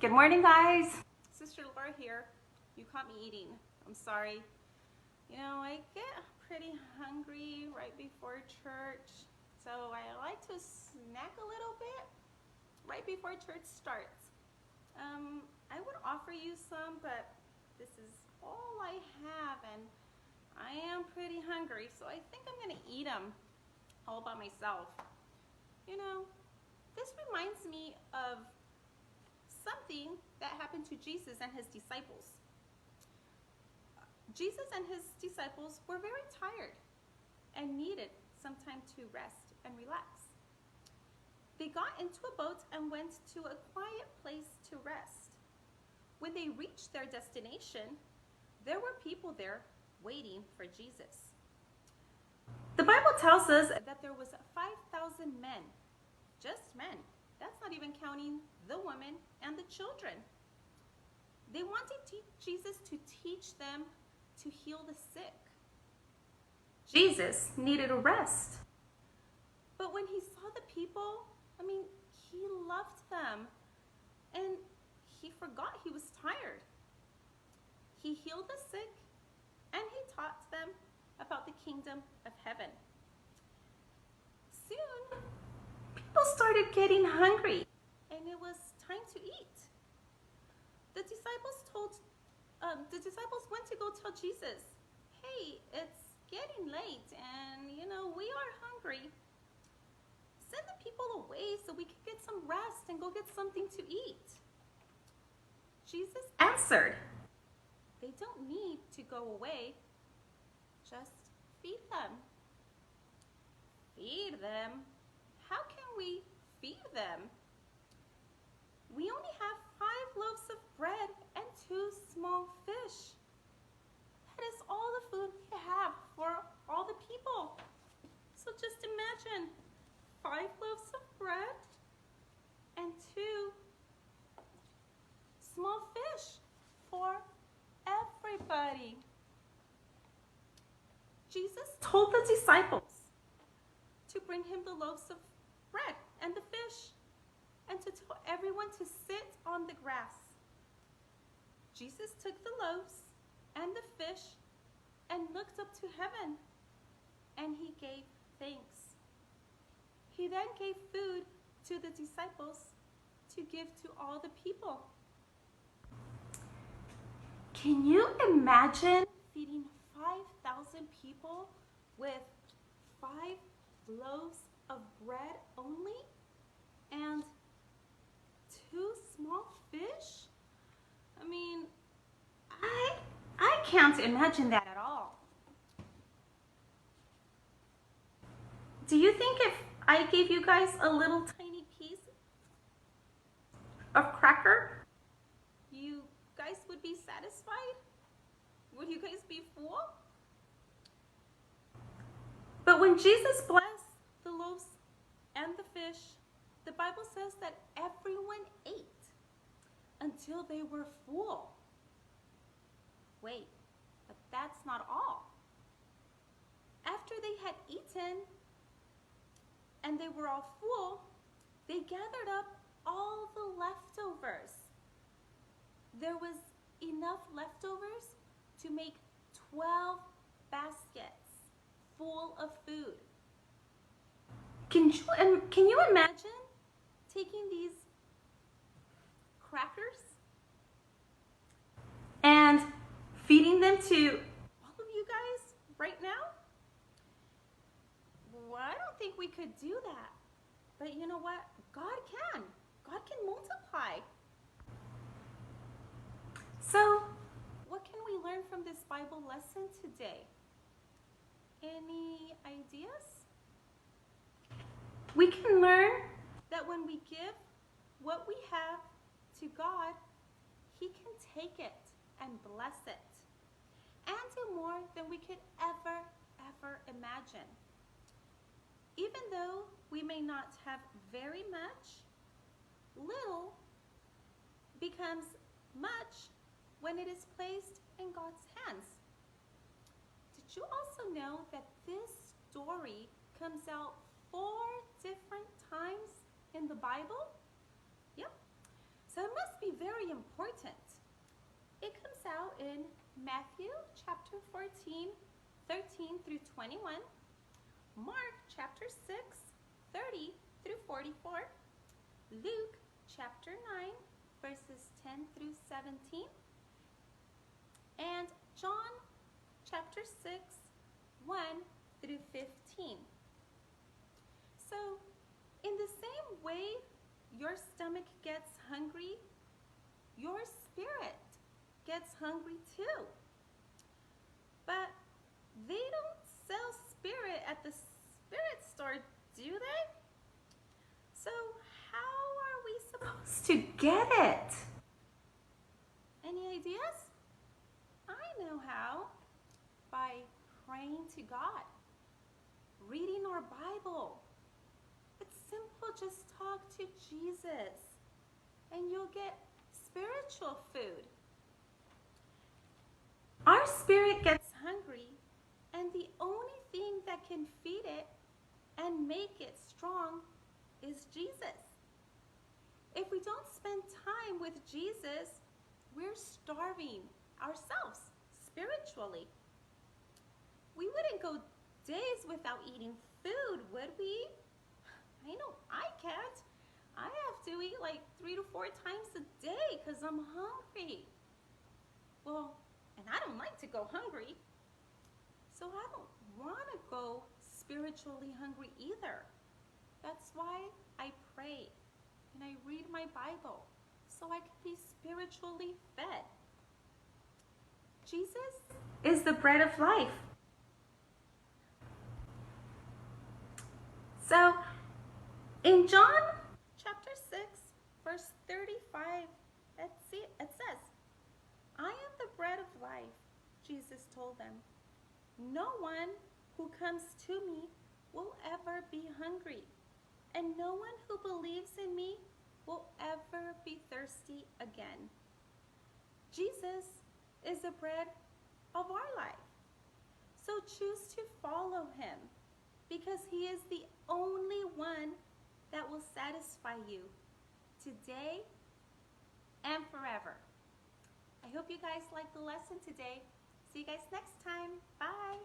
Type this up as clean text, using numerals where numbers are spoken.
Good morning, guys. Sister Laura here. You caught me eating. I'm sorry. I get pretty hungry right before church, so I like to snack a little bit right before church starts. I would offer you some, but this is all I have, and I am pretty hungry, so I think I'm gonna eat them all by myself. This reminds me of something that happened to Jesus and his disciples. Jesus and his disciples were very tired and needed some time to rest and relax. They got into a boat and went to a quiet place to rest. When they reached their destination, there were people there waiting for Jesus. The Bible tells us that there was 5,000 men, just men. That's not even counting the women and the children. They wanted Jesus to teach them to heal the sick. Jesus needed a rest. But when he saw the people, he loved them and he forgot he was tired. He healed the sick and he taught them about the kingdom of heaven. Soon, people started getting hungry and it was time to eat. The disciples went to go tell Jesus, "Hey, it's getting late and we are hungry. Send the people away so we can get some rest and go get something to eat." Jesus answered, "They don't need to go away. Just feed them." Feed them? How can we feed them? We only have 5 loaves of bread and 2 small fish. That is all the food we have for all the people. So just imagine 5 loaves of bread and 2 small fish for everybody. Jesus told the disciples to bring him the loaves of bread and the fish and to tell everyone to sit on the grass. Jesus took the loaves and the fish and looked up to heaven and he gave thanks. He then gave food to the disciples to give to all the people. Can you imagine feeding 5,000 people with 5 loaves of bread only and 2 small fish? I can't imagine that at all. Do you think if I gave you guys a little tiny piece of cracker, you guys would be satisfied? Would you guys be full? But when Jesus blessed the loaves and the fish, the Bible says that everyone ate until they were full. Wait, but that's not all. After they had eaten and they were all full, they gathered up all the leftovers. There was enough leftovers to make 12 baskets full of food. Can you imagine taking these crackers and feeding them to all of you guys right now? Well, I don't think we could do that. But you know what? God can. God can multiply. So, what can we learn from this Bible lesson today? Any ideas? We can learn that when we give what we have to God, He can take it and bless it and do more than we could ever imagine. Even though we may not have very much, little becomes much when it is placed in God's hands. Did you also know that this story comes out 4 different times in the Bible? Yep. So it must be very important. It comes out in Matthew chapter 14, 13 through 21, Mark chapter 6, 30 through 44, Luke chapter 9, verses 10 through 17, and John chapter 6, 1 through 15. So, in the same way your stomach gets hungry, your spirit gets hungry too. But they don't sell spirit at the spirit store, do they? So how are we supposed to get it? Any ideas? I know how. By praying to God, reading our Bible. It's simple, just talk to Jesus and you'll get spiritual food. Our spirit gets hungry, and the only thing that can feed it and make it strong is Jesus. If we don't spend time with Jesus, we're starving ourselves spiritually. We wouldn't go days without eating food, would we? I know I can't. I have to eat like 3 to 4 times a day because I'm hungry. Well, and I don't like to go hungry. So I don't want to go spiritually hungry either. That's why I pray and I read my Bible so I can be spiritually fed. Jesus is the bread of life. So in John chapter 6, verse 35, it says, I am the bread of life, Jesus told them. No one who comes to me will ever be hungry, and no one who believes in me will ever be thirsty again. Jesus is the bread of our life. So choose to follow him, because he is the only one that will satisfy you today and forever. I hope you guys liked the lesson today. See you guys next time. Bye.